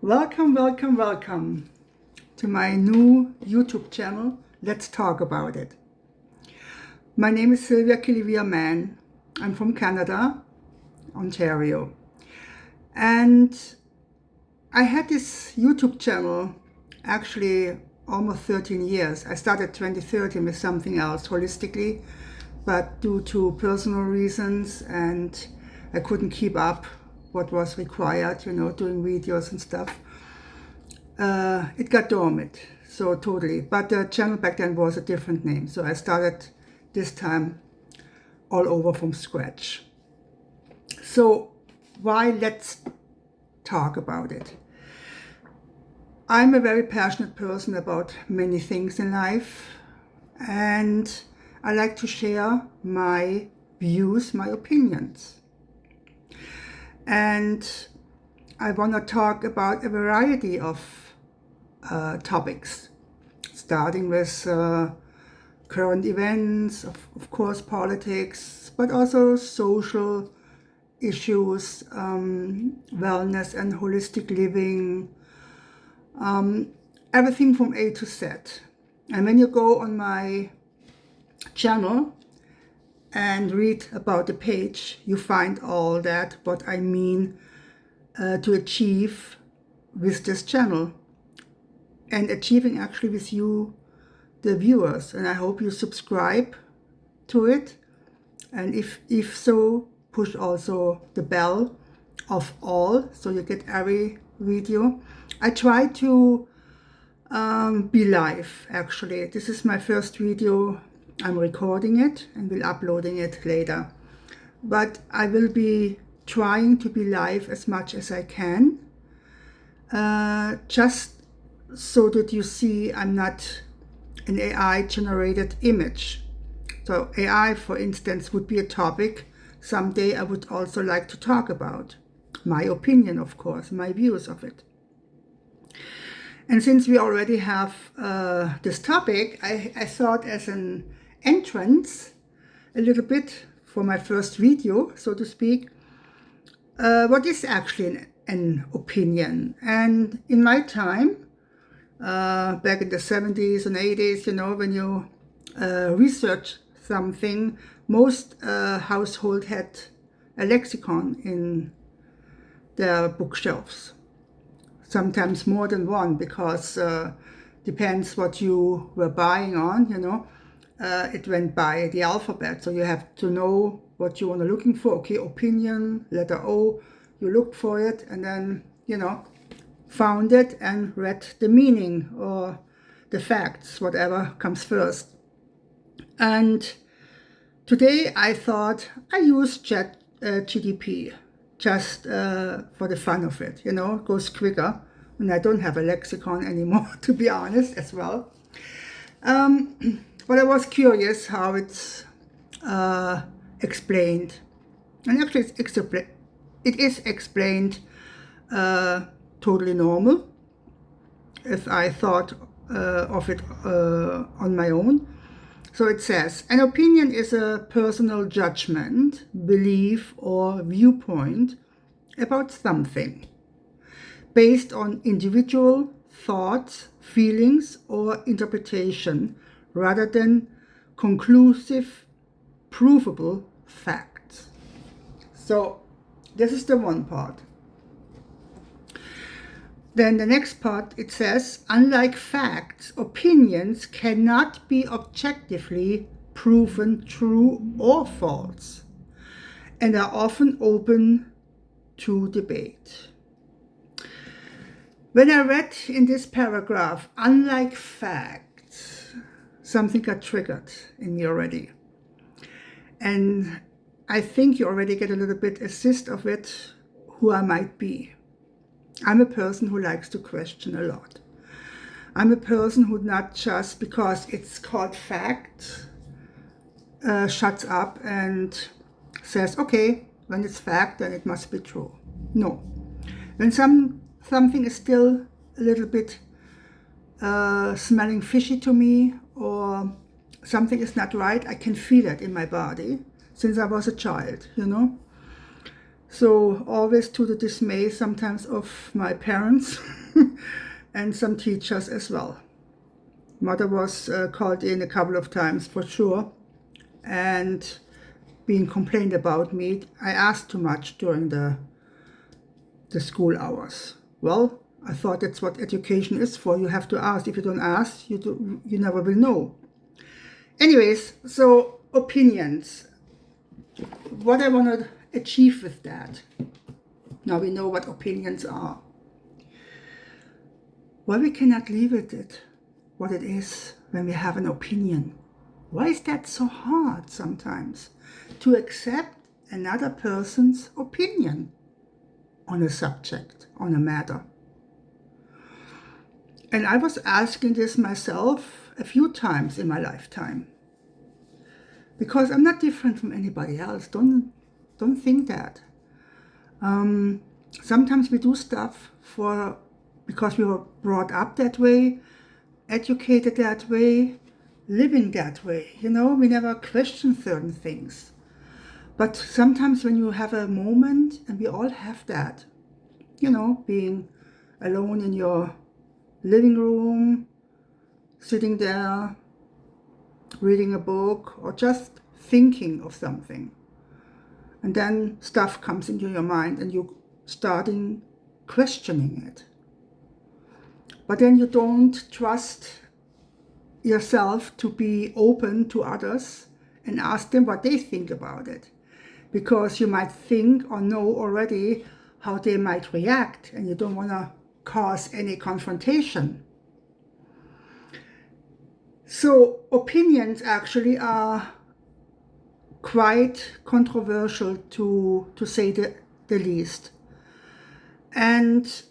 Welcome, welcome, welcome to my new YouTube channel, Let's Talk About It. My name is Sylvia Kilivia-Mann. I'm from Canada, Ontario. And I had this YouTube channel actually almost 13 years. I started 2013 with something else holistically, but due to personal reasons and I couldn't keep up what was required, doing videos and stuff. It got dormant, so totally. But the channel back then was a different name, so I started this time all over from scratch. So why let's talk about it? I'm a very passionate person about many things in life, and I like to share my views, my opinions. And I want to talk about a variety of topics, starting with current events, of course politics, but also social issues, wellness and holistic living, everything from A to Z. And when you go on my channel and read about the page, you find all that, what I mean to achieve with this channel and achieving actually with you, the viewers. And I hope you subscribe to it. And if so, push also the bell of all so you get every video. I try to be live actually. This is my first video. I'm recording it and will uploading it later. But I will be trying to be live as much as I can. Just so that you see I'm not an AI generated image. So AI, for instance, would be a topic someday I would also like to talk about. My opinion, of course, my views of it. And since we already have this topic, I thought as an entrance a little bit for my first video, so to speak, what is actually an opinion. And in my time, back in the 70s and 80s, when you research something, most household had a lexicon in their bookshelves. Sometimes more than one, because depends what you were buying on, it went by the alphabet. So you have to know what you are looking for. Okay, opinion, letter O, you looked for it and then, found it and read the meaning or the facts, whatever comes first. And today I thought I use ChatGPT just for the fun of it, it goes quicker. And I don't have a lexicon anymore, to be honest, as well. But I was curious how it's explained. And actually it is explained totally normal, if I thought of it on my own. So it says, an opinion is a personal judgment, belief, or viewpoint about something, based on individual thoughts, feelings, or interpretation, rather than conclusive, provable facts. So this is the one part. Then the next part, it says, unlike facts, opinions cannot be objectively proven true or false, and are often open to debate. When I read in this paragraph, unlike facts, something got triggered in me already. And I think you already get a little bit a gist of it, who I might be. I'm a person who likes to question a lot. I'm a person who not just because it's called fact, shuts up and says, okay, when it's fact, then it must be true. No. When something is still a little bit smelling fishy to me, or something is not right, I can feel it in my body since I was a child, So always to the dismay sometimes of my parents and some teachers as well. Mother was called in a couple of times for sure, and being complained about me. I asked too much during the school hours. Well, I thought that's what education is for. You have to ask. If you don't ask, you never will know. Anyways, so opinions. What I want to achieve with that. Now we know what opinions are. Why we cannot leave it what it is when we have an opinion? Why is that so hard sometimes to accept another person's opinion on a subject, on a matter? And I was asking this myself a few times in my lifetime, because I'm not different from anybody else. Don't think that. Sometimes we do stuff because we were brought up that way, educated that way, living that way. We never question certain things. But sometimes when you have a moment, and we all have that, being alone in your living room, sitting there, reading a book, or just thinking of something. And then stuff comes into your mind and you starting questioning it. But then you don't trust yourself to be open to others and ask them what they think about it. Because you might think or know already how they might react, and you don't want to cause any confrontation. So opinions actually are quite controversial, to say the least. And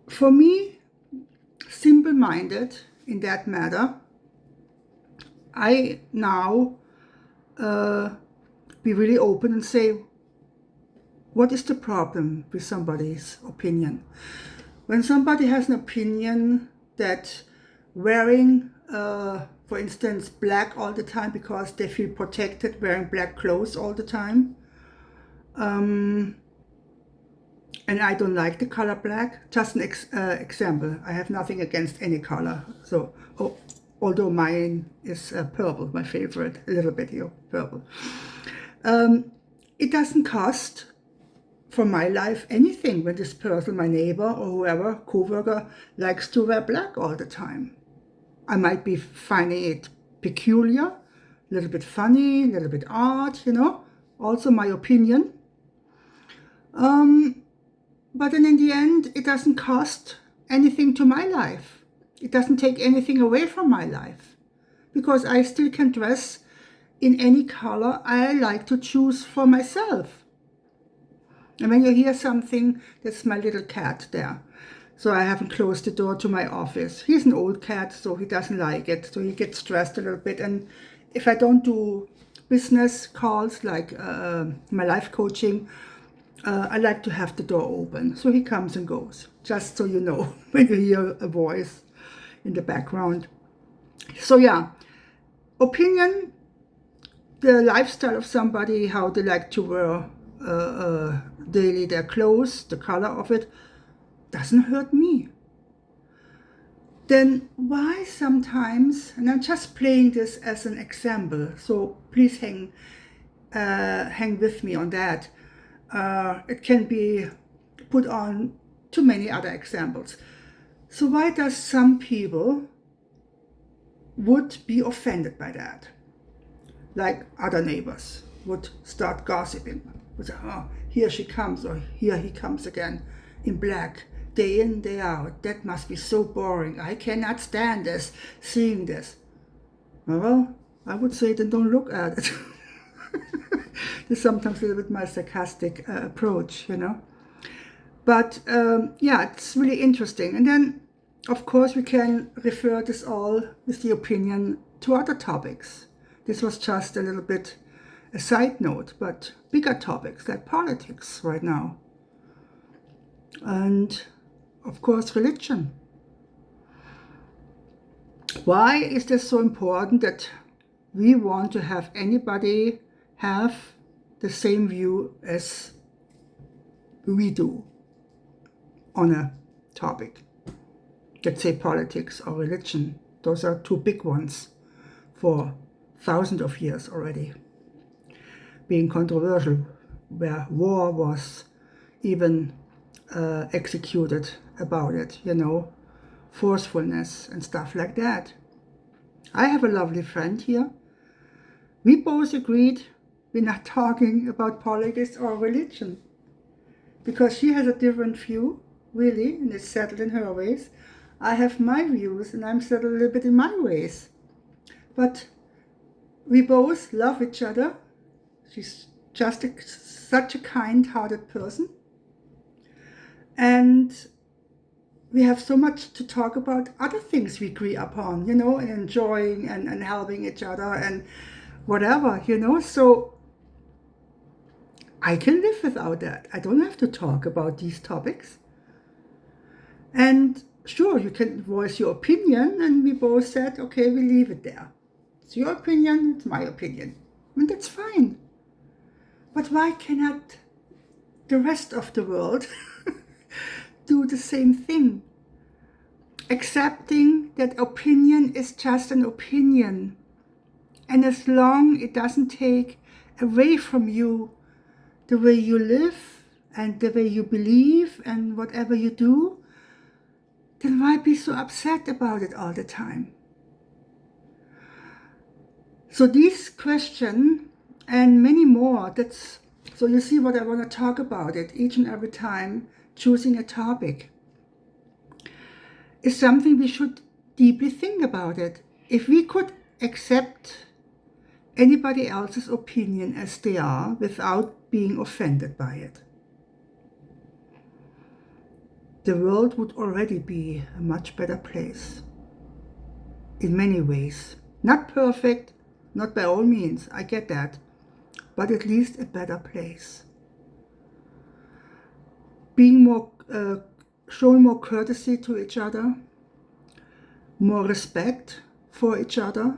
for me, simple-minded in that matter, I now be really open and say, what is the problem with somebody's opinion? When somebody has an opinion that wearing, for instance, black all the time because they feel protected wearing black clothes all the time, and I don't like the color black. Just an example. I have nothing against any color. So, although mine is purple, my favorite, a little bit here, purple. It doesn't cost for my life anything when this person, my neighbor or whoever, co-worker, likes to wear black all the time. I might be finding it peculiar, a little bit funny, a little bit odd, also my opinion. But then in the end, it doesn't cost anything to my life. It doesn't take anything away from my life, because I still can dress in any color I like to choose for myself. And when you hear something, that's my little cat there. So I haven't closed the door to my office. He's an old cat, so he doesn't like it. So he gets stressed a little bit. And if I don't do business calls like my life coaching, I like to have the door open. So he comes and goes, just so you know, when you hear a voice in the background. So yeah, opinion, the lifestyle of somebody, how they like to wear daily their clothes, the color of it, doesn't hurt me. Then why sometimes, and I'm just playing this as an example, so please hang with me on that. It can be put on to many other examples. So why does some people would be offended by that? Like other neighbors would start gossiping. Would say, oh, here she comes, or here he comes again in black, day in, day out. That must be so boring. I cannot stand this, seeing this. Well, I would say then don't look at it. This is sometimes a little bit my sarcastic approach, But yeah, it's really interesting. And then, of course, we can refer this all with the opinion to other topics. This was just a little bit a side note, but bigger topics like politics right now. And, of course, religion. Why is this so important that we want to have anybody have the same view as we do on a topic. Let's say politics or religion. Those are two big ones for thousands of years already, being controversial, where war was even executed about it, forcefulness and stuff like that. I have a lovely friend here. We both agreed we're not talking about politics or religion, because she has a different view, really, and is settled in her ways. I have my views, and I'm settled a little bit in my ways. But we both love each other. She's just such a kind-hearted person. And we have so much to talk about other things we agree upon, and enjoying and helping each other and whatever, So I can live without that. I don't have to talk about these topics. And sure, you can voice your opinion, and we both said, okay, we leave it there. It's your opinion, it's my opinion. And that's fine. But why cannot the rest of the world do the same thing? Accepting that opinion is just an opinion. And as long it doesn't take away from you the way you live and the way you believe and whatever you do, then why be so upset about it all the time? So this question and many more, so you see what I want to talk about it each and every time, choosing a topic, is something we should deeply think about it. If we could accept anybody else's opinion as they are without being offended by it, the world would already be a much better place in many ways. Not perfect, not by all means, I get that, but at least a better place. Showing more courtesy to each other, more respect for each other,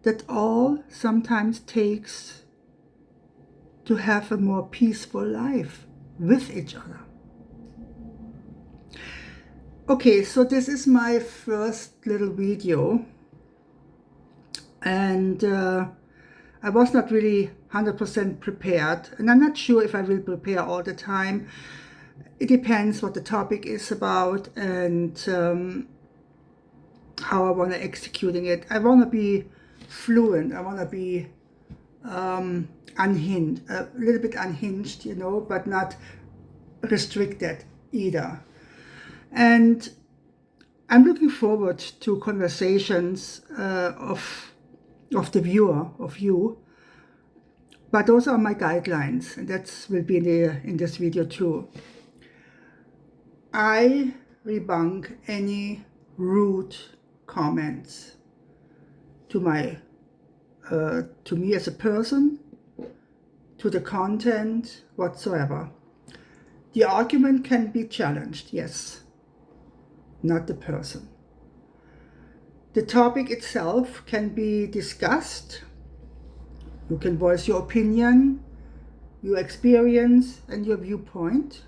that all sometimes takes to have a more peaceful life with each other. Okay, so this is my first little video, and I was not really 100% prepared, and I'm not sure if I will prepare all the time. It depends what the topic is about and how I want to executing it. I want to be fluent. I want to be unhinged, a little bit unhinged, but not restricted either. And I'm looking forward to conversations of the viewer, of you. But those are my guidelines, and that will be in this video too. I debunk any rude comments to me as a person, to the content whatsoever. The argument can be challenged, yes, not the person. The topic itself can be discussed. You can voice your opinion, your experience, and your viewpoint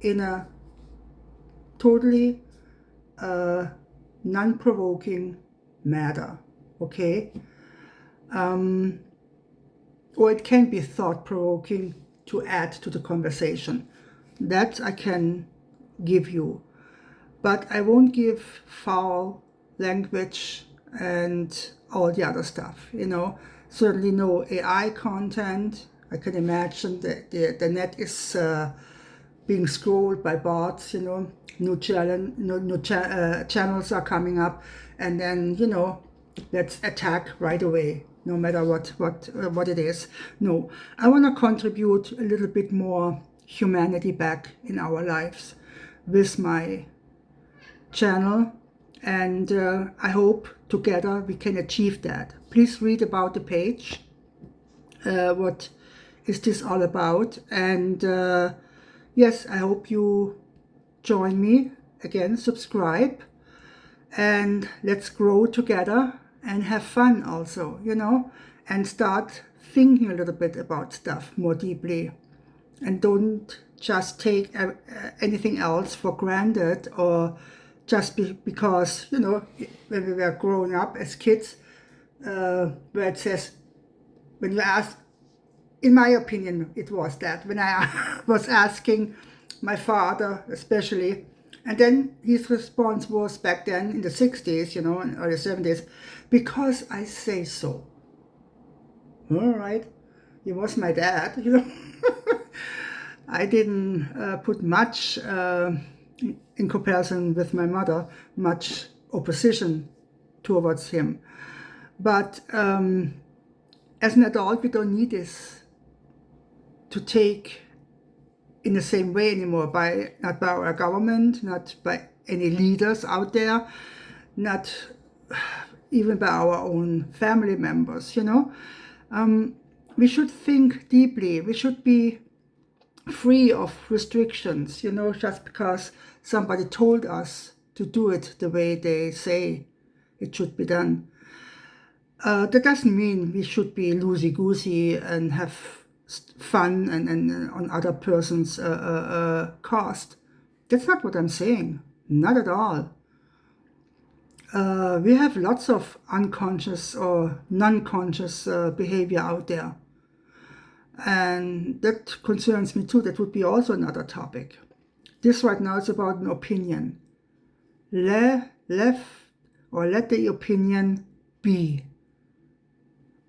in a totally non-provoking manner, okay? Or it can be thought-provoking to add to the conversation. That I can give you. But I won't give foul language and all the other stuff, Certainly no AI content. I can imagine that the net is being scrolled by bots, new channels are coming up, and then, let's attack right away, no matter what it is. No, I want to contribute a little bit more humanity back in our lives with my channel, and I hope together we can achieve that. Please read about the page. What is this all about? And yes, I hope you join me again, subscribe, and let's grow together and have fun also, and start thinking a little bit about stuff more deeply, and don't just take anything else for granted, or just because, when we were growing up as kids, where it says, when you ask, in my opinion, it was that, when I was asking my father especially, and then his response was back then in the 60s, and early 70s, because I say so. All right, he was my dad, I didn't put much, in comparison with my mother, much opposition towards him. But as an adult, we don't need this to take in the same way anymore, not by our government, not by any leaders out there, not even by our own family members, we should think deeply. We should be free of restrictions, just because somebody told us to do it the way they say it should be done. That doesn't mean we should be loosey-goosey and have fun and on other person's cost. That's not what I'm saying. Not at all. We have lots of unconscious or non-conscious behavior out there. And that concerns me too. That would be also another topic. This right now is about an opinion. Let the opinion be.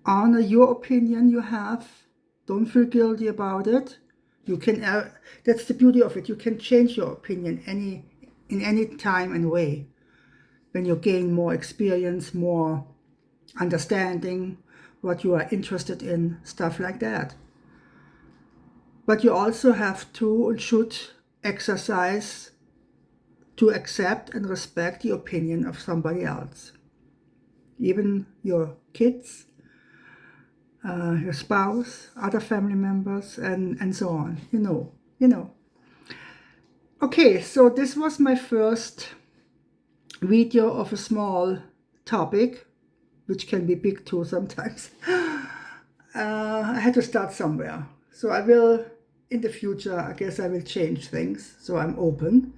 Honor your opinion you have. Don't feel guilty about it. You can. That's the beauty of it. You can change your opinion in any time and way. When you gain more experience, more understanding, what you are interested in, stuff like that. But you also have to and should exercise to accept and respect the opinion of somebody else. Even your kids, your spouse, other family members, and so on. You know. Okay, so this was my first video of a small topic, which can be big too sometimes. I had to start somewhere. So I will, in the future, I guess I will change things. So I'm open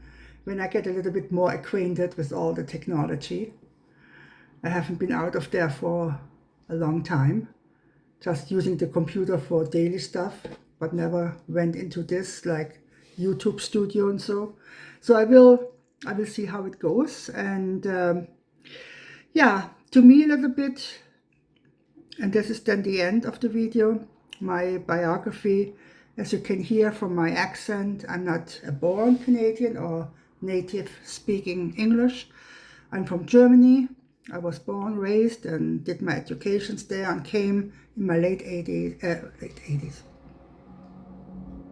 when I get a little bit more acquainted with all the technology. I haven't been out of there for a long time, just using the computer for daily stuff, but never went into this like YouTube Studio and so. So I will see how it goes. And yeah, to me a little bit, and this is then the end of the video, my biography. As you can hear from my accent, I'm not a born Canadian or native speaking English. I'm from Germany. I was born, raised, and did my educations there, and came in my late 80s, in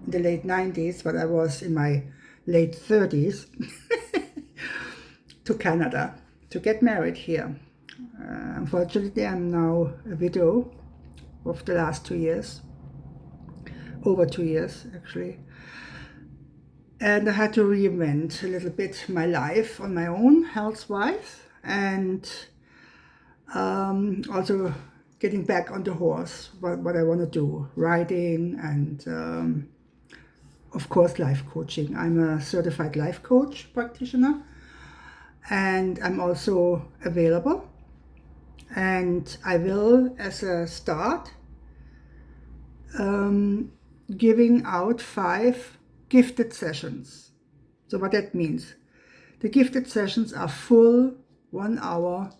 the late 90s, but I was in my late 30s, to Canada to get married here. Unfortunately, I'm now a widow of the last 2 years, over 2 years actually. And I had to reinvent a little bit my life on my own, health-wise, and also getting back on the horse, what I want to do, riding, and of course life coaching. I'm a certified life coach practitioner, and I'm also available. And I will, as a start, giving out 5 gifted sessions. So what that means, the gifted sessions are full 1 hour,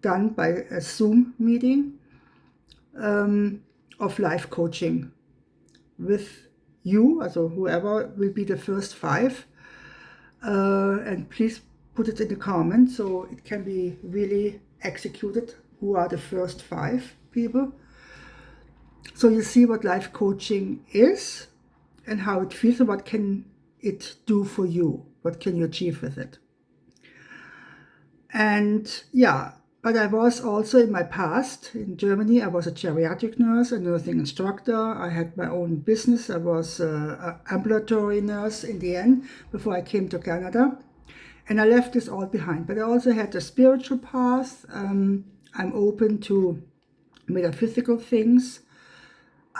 done by a Zoom meeting, of life coaching with you, also whoever will be the first 5. And please put it in the comments so it can be really executed. Who are the first 5 people? So you see what life coaching is and how it feels, and what can it do for you? What can you achieve with it? And yeah, but I was also in my past in Germany, I was a geriatric nurse, a nursing instructor. I had my own business. I was an ambulatory nurse in the end before I came to Canada. And I left this all behind. But I also had a spiritual path. I'm open to metaphysical things,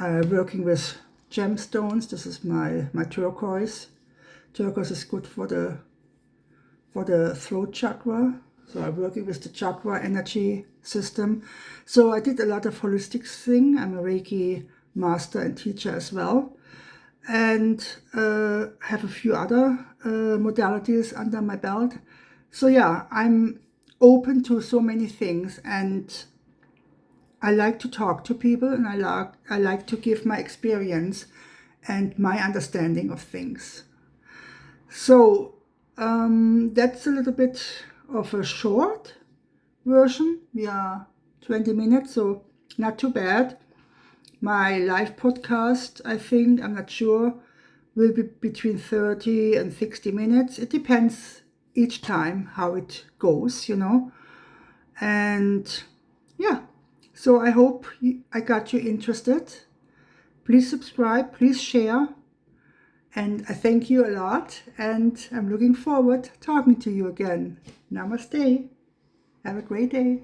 working with gemstones. This is my turquoise. Turquoise is good for the throat chakra. So I'm working with the chakra energy system. So I did a lot of holistic thing. I'm a Reiki master and teacher as well, and have a few other modalities under my belt. So yeah, I'm open to so many things, and I like to talk to people, and I like to give my experience and my understanding of things. So that's a little bit of a short version. We are 20 minutes, so not too bad. My live podcast, I think, I'm not sure, will be between 30 and 60 minutes. It depends each time how it goes, And yeah, so I hope I got you interested. Please subscribe, please share. And I thank you a lot, and I'm looking forward to talking to you again. Namaste. Have a great day.